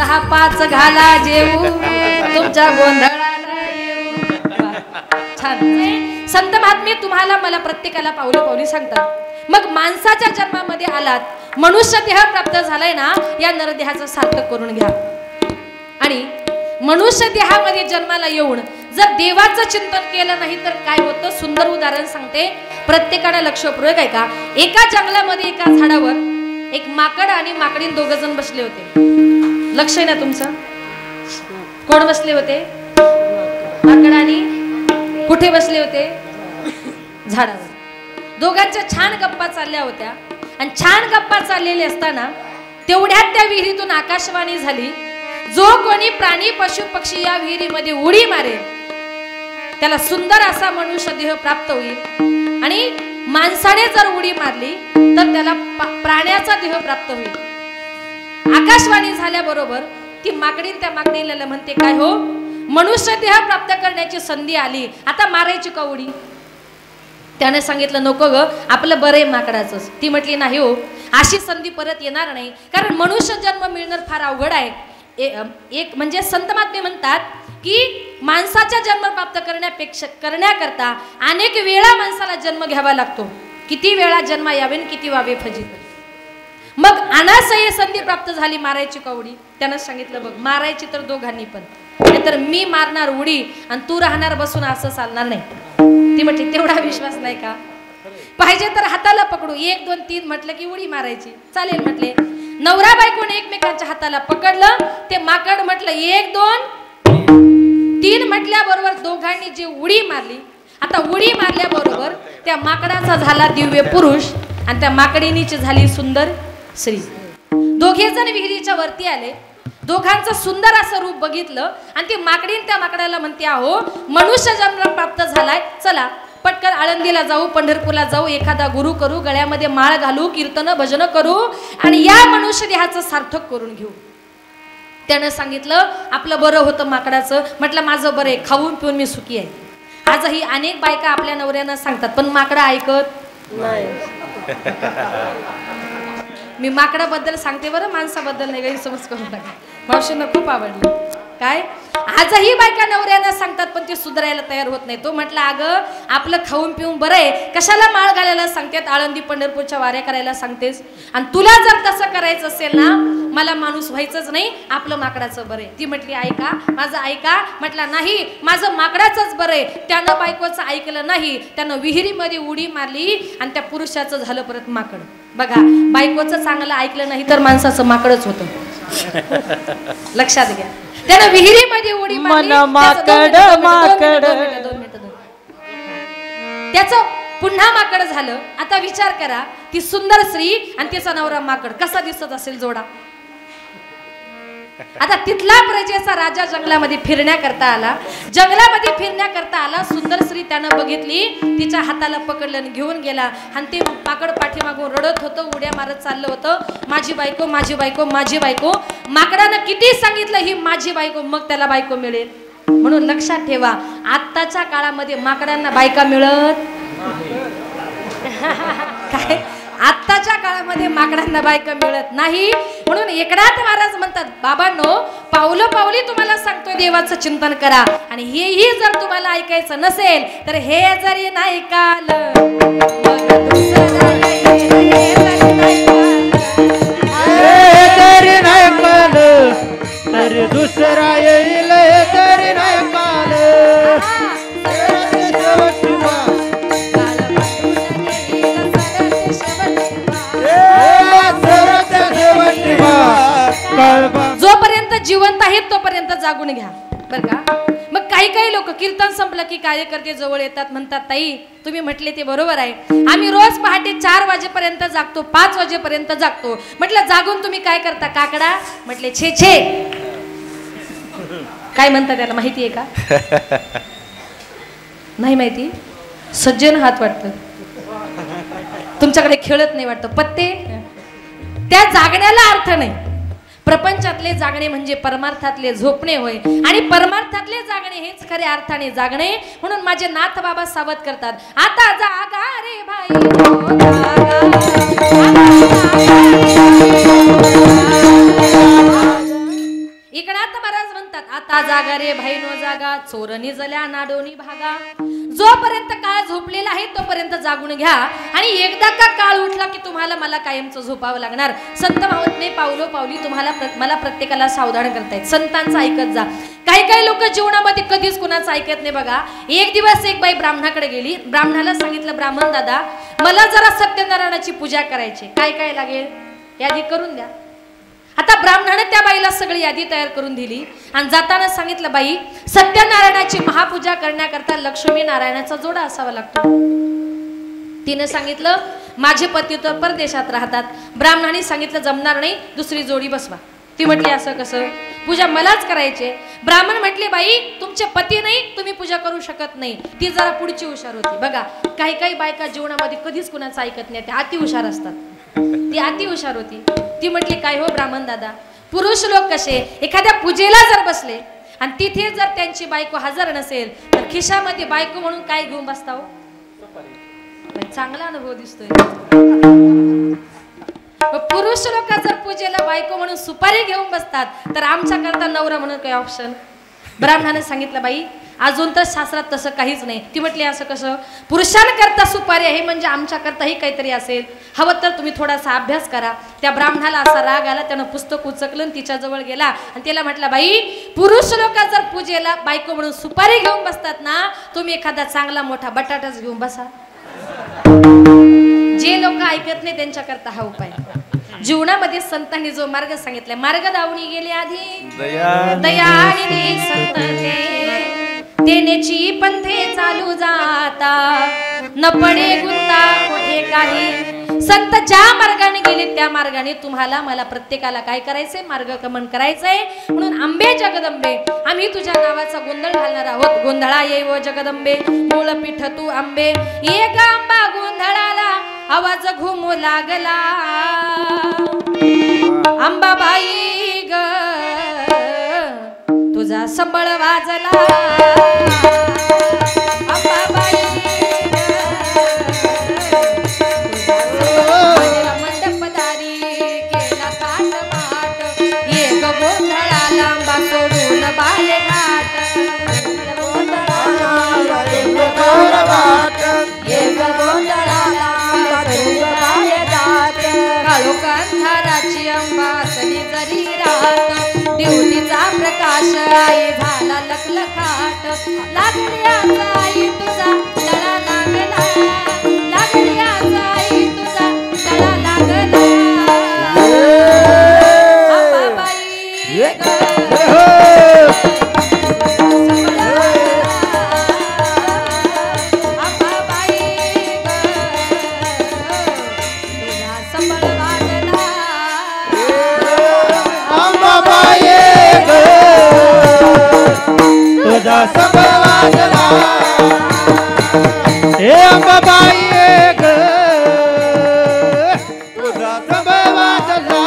10-5 घाला जेऊ तुमच्या गोंधळाला येऊ. छान. संत महात्मे तुम्हाला मला प्रत्येकाला पावली पावली सांगतात. मग माणसाच्या जन्मामध्ये आलात, मनुष्य देह प्राप्त झालाय ना, या नरदेहाचं सार्थक करून घ्या. आणि मनुष्य देहामध्ये जन्माला येऊन जर देवाचं चिंतन केलं नाही तर काय होतं, सुंदर उदाहरण सांगते, प्रत्येकाने लक्षपूर्वक आहे का. एका जंगलामध्ये एका झाडावर एक माकड आणि माकडीन दोघ जण बसले होते. लक्ष आहे ना तुमचं? कोण बसले होते? माकड आणि कुठे बसले होते? झाडावर. दोघांच्या छान गप्पा चालल्या होत्या. आणि छान गप्पा चाललेले असताना तेवढ्यात त्या विहिरीतून आकाशवाणी झाली, जो कोणी प्राणी पशु पक्षी या विहिरीमध्ये उडी मारेल त्याला सुंदर असा मनुष्य देह प्राप्त होईल. आणि माणसाने जर उडी मारली तर त्याला प्राण्याचा देह प्राप्त होईल. आकाशवाणी झाल्याबरोबर ती माकडीन त्या माकडीला म्हणते, काय हो, मनुष्य देह प्राप्त करण्याची संधी आली, आता मारायची का उडी? त्याने सांगितलं, नको ग, आपलं बरं आहे माकडाचंच. ती म्हटली, नाही हो, अशी संधी परत येणार नाही, कारण मनुष्य जन्म मिळणं फार अवघड आहे. एक म्हणजे संत महात्मे म्हणतात की माणसाचा जन्म प्राप्त करण्याकरता अनेक वेळा माणसाला जन्म घ्यावा लागतो. किती वेळा जन्म यावे, किती वावे फजित. मग अनासय संधी प्राप्त झाली, मारायची का उडी? त्यानं सांगितलं, बघ, मारायची तर दोघांनी पण, नाहीतर मी मारणार उडी आणि तू राहणार बसून, असं चालणार नाही. ती म्हटली, तेवढा विश्वास नाही का? पाहिजे तर हाताला पकडू, 1 2 3 म्हटलं की उडी मारायची. चालेल म्हटले. नवरा बायकोने एकमेकांच्या हाताला पकडलं. ते माकड म्हटलं 1 2 3 म्हटल्याबरोबर दोघांनी जी उडी मारली, आता उडी मारल्याबरोबर त्या माकडाचा झाला दिव्य पुरुष आणि त्या माकडीनीची झाली सुंदर स्त्री. दोघे जण विहिरीच्या वरती आले. दोघांचं सुंदर असं रूप बघितलं आणि ती माकडीन त्या माकडाला म्हणते, अहो, मनुष्य जन्म प्राप्त झालाय, चला पटकन आळंदीला जाऊ, पंढरपूरला जाऊ, एखादा गुरु करू, गळ्यामध्ये माळ घालू, कीर्तन भजन करू आणि या मनुष्य देहाचं सार्थक करून घेऊ. त्यानं सांगितलं, आपलं बरं होतं माकडाचं. म्हटलं, माझं बरं आहे, खाऊन पिऊन मी सुखी आहे. आजही अनेक बायका आपल्या नवऱ्यांना सांगतात, पण माकडा ऐकत नाही. मी माकडाबद्दल सांगते बरं, माणसाबद्दल नाही, गैरसमज करू नका. मावशींना खूप आवडली. काय आजही बायका नवऱ्यांना सांगतात, पण ते सुधारायला तयार होत नाही. तो म्हटला, अगं, आपलं खाऊन पिऊन बरं आहे, कशाला माळ घालायला सांगतेत, आळंदी पंढरपूरच्या वाऱ्या करायला सांगतेस, आणि तुला जर तसं करायचं असेल ना, मला माणूस व्हायचंच नाही, आपलं माकडाचं बरं आहे. ती म्हटली, ऐका माझं ऐका. म्हटला, नाही, माझं माकडाचंच बरं आहे. त्यानं बायकोचं ऐकलं नाही, त्यानं विहिरीमध्ये उडी मारली आणि त्या पुरुषाचं झालं परत माकड. बघा, बायकोचं चांगलं ऐकलं नाही तर माणसाचं माकडच होतं. लक्षात घ्या. त्यानं विहिरीमध्ये उडी मारली, त्याचं पुन्हा माकड झालं. आता विचार करा, ती सुंदर स्त्री आणि तिचा नवरा माकड, कसा दिसत असेल जोडा? आता तिथला प्रजेचा राजा जंगलामध्ये फिरण्याकरता आला. जंगलामध्ये फिरण्याकरता आला. सुंदर स्त्री त्यानं बघितली, तिच्या हाताला पकडलं आणि घेऊन गेला. आणि ते माकड पाठीमागून रडत होतं, उड्या मारत चाललं होतं, माझी बायको, माझी बायको, माझी बायको. माकडानं किती सांगितलं, ही माझी बायको, मग त्याला बायको मिळेल. म्हणून लक्षात ठेवा, आत्ताच्या काळामध्ये माकडांना बायका मिळत काय? आत्ताच्या काळामध्ये माकडांना बायका मिळत नाही. म्हणून एकनाथ महाराज म्हणतात, बाबांनो, पावलं पावली तुम्हाला सांगतोय, देवाचं चिंतन करा. आणि हेही जर तुम्हाला ऐकायचं नसेल तर हे जरी नाही काल, दुसरा येईल तरी नाही काल. जोपर्यंत जिवंत आहेत तोपर्यंत जागून घ्या, बर का? मग काही लोक कीर्तन संपलं की कार्यकर्ते जवळ येतात, म्हणतात, ताई तुम्ही म्हटले ते बरोबर आहे, आम्ही रोज पहाटे 4 वाजेपर्यंत जागतो, 5 वाजेपर्यंत जागतो. म्हटलं, जागून तुम्ही काय करता काकडा? म्हटले, छे छे. काय म्हणतात त्याला माहिती आहे का? नाही माहिती? सज्जन हात वाटतं तुमच्याकडे, खेळत नाही वाटतं पत्ते. त्या जागण्याला अर्थ नाही. प्रपंचातले जागणे म्हणजे परमार्थातले झोपणे होय, आणि परमार्थातले जागणे हेच खऱ्या अर्थाने जागणे. म्हणून माझे नाथ बाबा सावध करतात, आता जागा रे भाई, आता जागा रे भाईनो जागा, चोरणी जल्या नाडोनी भागा. जोपर्यंत काळ झोपलेला आहे तोपर्यंत जागून घ्या, आणि एकदा का काळ उठला की तुम्हाला मला कायमचं झोपावं लागणार. संत महात्मे पावलो पावली तुम्हाला मला प्रत्येकाला सावधान करतायत. संतांचं ऐकत जा. काही काही लोक जीवनामध्ये कधीच कुणाचं ऐकत नाही बघा. एक दिवस एक बाई ब्राह्मणाकडे गेली. ब्राह्मणाला सांगितलं, ब्राह्मण दादा मला जरा सत्यनारायणाची पूजा करायची, काय काय लागेल यादी करून द्या. आता ब्राह्मणाने त्या बाईला सगळी यादी तयार करून दिली आणि जाताना सांगितलं, बाई सत्यनारायणाची महापूजा करण्याकरता लक्ष्मी नारायणाचा जोडा असावा लागतो. तिने सांगितलं, माझे पती तर परदेशात राहतात. ब्राह्मणाने सांगितलं, जमणार नाही, दुसरी जोडी बसवा. ती म्हटली, असं कसं, पूजा मलाच करायची. ब्राह्मण म्हटले, बाई तुमचे पती नाही, तुम्ही पूजा करू शकत नाही. ती जरा पुढची हुशार होती बघा. काही काही बायका जीवनामध्ये कधीच कुणाचं ऐकत नाही, त्या अति हुशार असतात. ती अति हुशार होती. ती म्हटली, काय हो ब्राह्मण दादा, पुरुष लोक कसे एखाद्या पूजेला जर बसले आणि तिथे जर त्यांची बायको हजर नसेल तर खिशामध्ये बायको म्हणून काय घेऊन बसता हो? चांगला अनुभव दिसतोय. पुरुष लोक जर पूजेला बायको म्हणून सुपारी घेऊन बसतात तर आमच्या करता नवरा म्हणून काय ऑप्शन? ब्राह्मणाने सांगितलं, बाई अजून तर शास्त्रात तसं काहीच नाही. ती म्हटली, असं कसं, पुरुषांकरता सुपारी आहे म्हणजे आमच्या करताही काहीतरी असेल, हवं तर तुम्ही थोडासा अभ्यास करा. त्या ब्राह्मणाला असा राग आला, त्यानं पुस्तक उचकलं आणि तिच्याजवळ गेला आणि तिला म्हटलं, बाई पुरुष लोक जर पूजेला बायको म्हणून सुपारी घेऊन बसतात ना, तुम्ही एखादा चांगला मोठा बटाटाच घेऊन बसा. जे लोक ऐकत नाही त्यांच्याकरता हा उपाय. जीवनामध्ये संतांनी जो मार्ग सांगितलाय, मार्ग दावणी गेले आधी दयाळी संत देण्याची पंथे चालू जाता, न पडे गुंता कुठे काही. संत ज्या मार्गाने गेले त्या मार्गाने तुम्हाला मला प्रत्येकाला काय करायचंय, मार्गक्रमण करायचंय. म्हणून आंबे जगदंबे आम्ही तुझ्या नावाचा गोंधळ घालणार आहोत. गोंधळा येव जगदंबे मूळ पीठ तू आंबे, एक आंबा गोंधळाला आवाज घुमू लागला. अंबाबाई ग तुझा संबळ वाजला. अंबाबाई मंडपदारी केला काट माट, एक गोंधळाला आंबा सोडून बाले घाट. एक गोंधळाला काळो कंधाराची अंबासनी जरी राहत, देवतीचा प्रकाश आई झाला लखलखाट. लागली आई तुझा तळा लागला, लागली आई तुझा तळा लागला. अंबाबाई तुझा संबळ वाजला. हे अंबाबाई ग तुझा संबळ वाजला.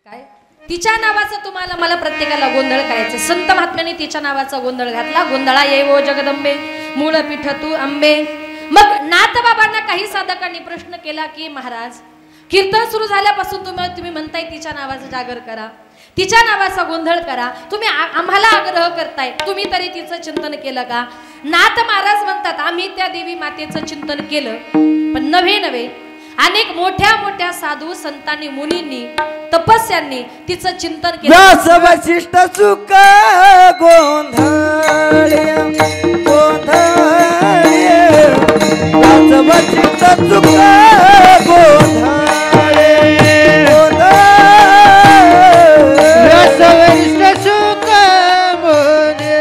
काय तिच्या नावाचं तुम्हाला मला प्रत्येकाला गोंधळ करायचं. संत महात्म्याने तिच्या नावाचा गोंधळ घातला. गोंधळा येवो जगदंबे मूळ पीठ तू आंबे. मग नाथबाबांना काही साधकांनी प्रश्न केला की महाराज कीर्तन सुरू झाल्यापासून तुम्ही म्हणताय तिच्या नावाचा जागर करा, तिच्या नावाचा गोंधळ करा, तुम्ही आम्हाला आग्रह करताय, तुम्ही तरी तिचं चिंतन केलं का? नाथ महाराज म्हणतात, आम्ही त्या देवी मातेचं चिंतन केलं, पण नव्हे अनेक मोठ्या मोठ्या साधू संतांनी मुनींनी तपस्यांनी तिचं चिंतन केलं. व्यास वशिष्ठ सुख गोंधळी व्यास वशिष्ठ सुख गोंधळी व्यास वरिष्ठ सुख मोने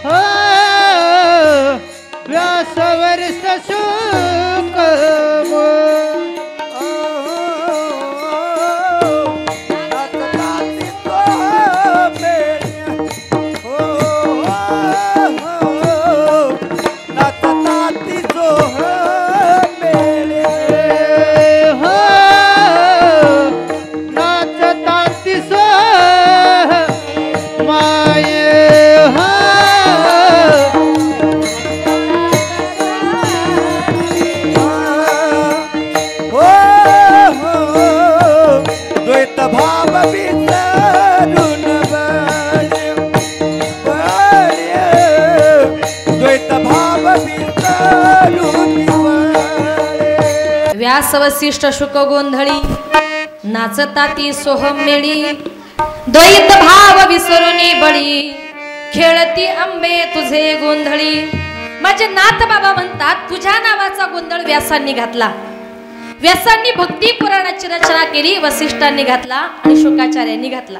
हो, व्यास वरिष्ठ सुख विसरून द्वैत भाव विसरून व्यास वसिष्ठ शुक गोंधळी नाचता ती सोहम मेळी द्वैत भाव विसरुनी बळी खेळती आंबे तुझे गोंधळी. माझे नाथ बाबा म्हणतात तुझ्या नावाचा गोंधळ व्यासांनी घातला. व्यासांनी भक्ती पुराणाची रचना केली, वसिष्ठांनी घातला आणि शुकाचार्यांनी घातला.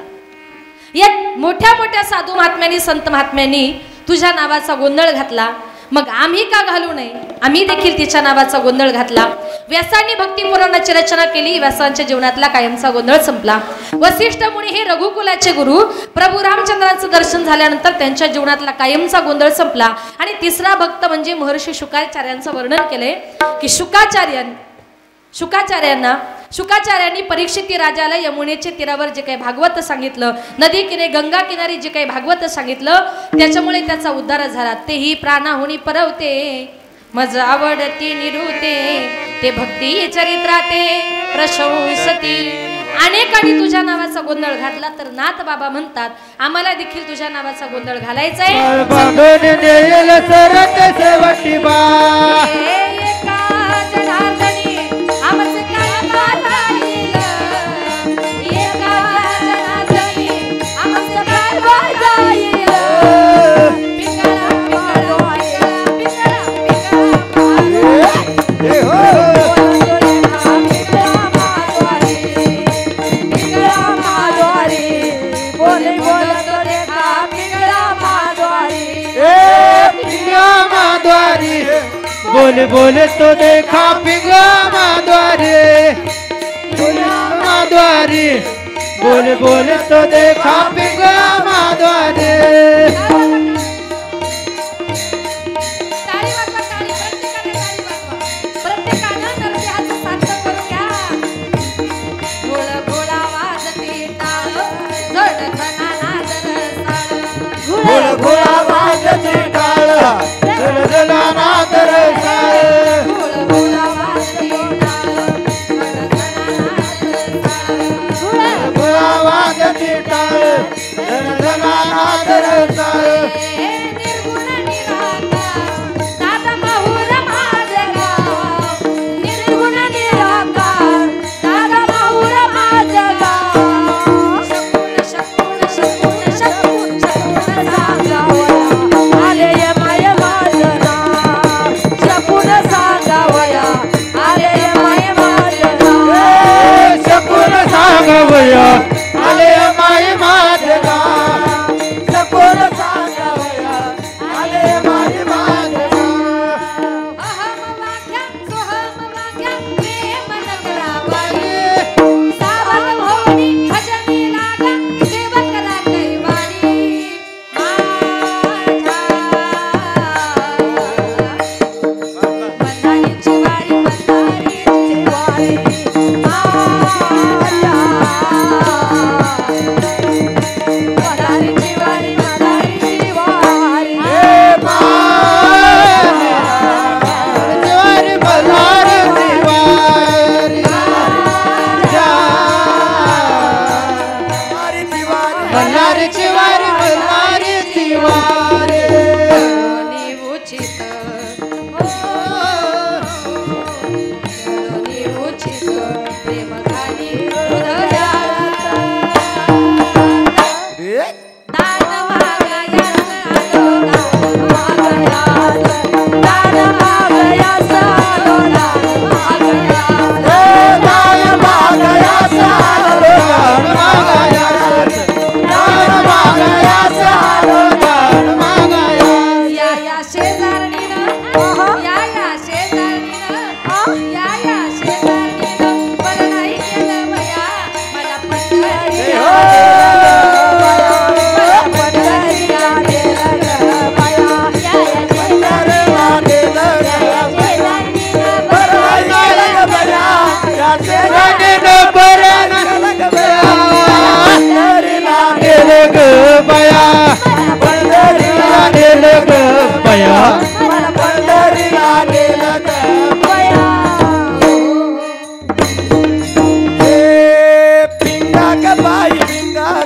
या मोठ्या मोठ्या साधू महात्म्यांनी संत महात्म्यांनी तुझ्या नावाचा गोंधळ घातला, मग आम्ही का घालू नये? आम्ही देखील तिच्या नावाचा गोंधळ घातला. व्यासांनी भक्ती पुराणाची रचना केली, व्यासांच्या जीवनातला कायमचा गोंधळ संपला. वसिष्ठ मुनी हे रघुकुलाचे गुरु, प्रभू रामचंद्रांचं दर्शन झाल्यानंतर त्यांच्या जीवनातला कायमचा गोंधळ संपला. आणि तिसरा भक्त म्हणजे महर्षी शुकाचार्यांचं वर्णन केले की शुकाचार्यांनी परीक्षिती राजाला यमुनेच्या तीरावर जे काही भागवत सांगितलं, नदी किनारी गंगा किनारी जे काही भागवत सांगितलं, त्याच्यामुळे त्याचा उद्धार झाला. तेही प्राणाहुनी परवते मज आवडती निरुते ते भक्ती चरित्राते प्रशंसती. अनेकांनी तुझ्या नावाचा गोंधळ घातला, तर नाथ बाबा म्हणतात आम्हाला देखील तुझ्या नावाचा गोंधळ घालायचा आहे. बोले बोले तो देखा पिंगा माधवारी माधवारी बोले बोले तो देखा पिंगा माधवारी.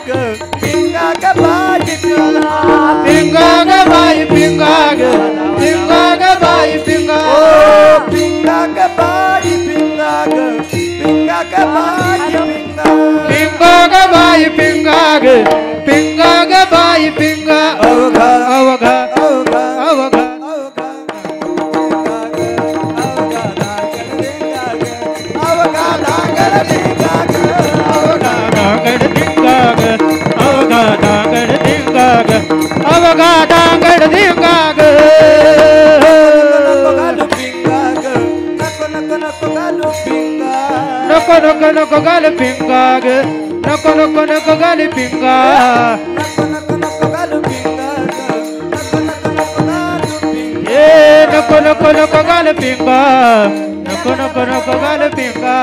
ग पिंगा ग बाई पिंगा पिंगा ग बाई पिंगा ग पिंगा ग बाई पिंगा ओ पिंगा ग बाई पिंगा ग पिंगा ग बाई पिंगा पिंगा ग बाई पिंगा ग पिंगा ग बाई पिंगा अवघा अवघा अवघा अवघा अवघा धांगड पिंगा ग अवघा डांगड धिंगा ग अवघा डांगड धिंगा ग अवघा डांगड धिंगा ग नको नको नको गाल पिंगा ग नको नको नको गाल पिंगा ए नको नको नको गाल पिंगा नको नको नको गाल पिंगा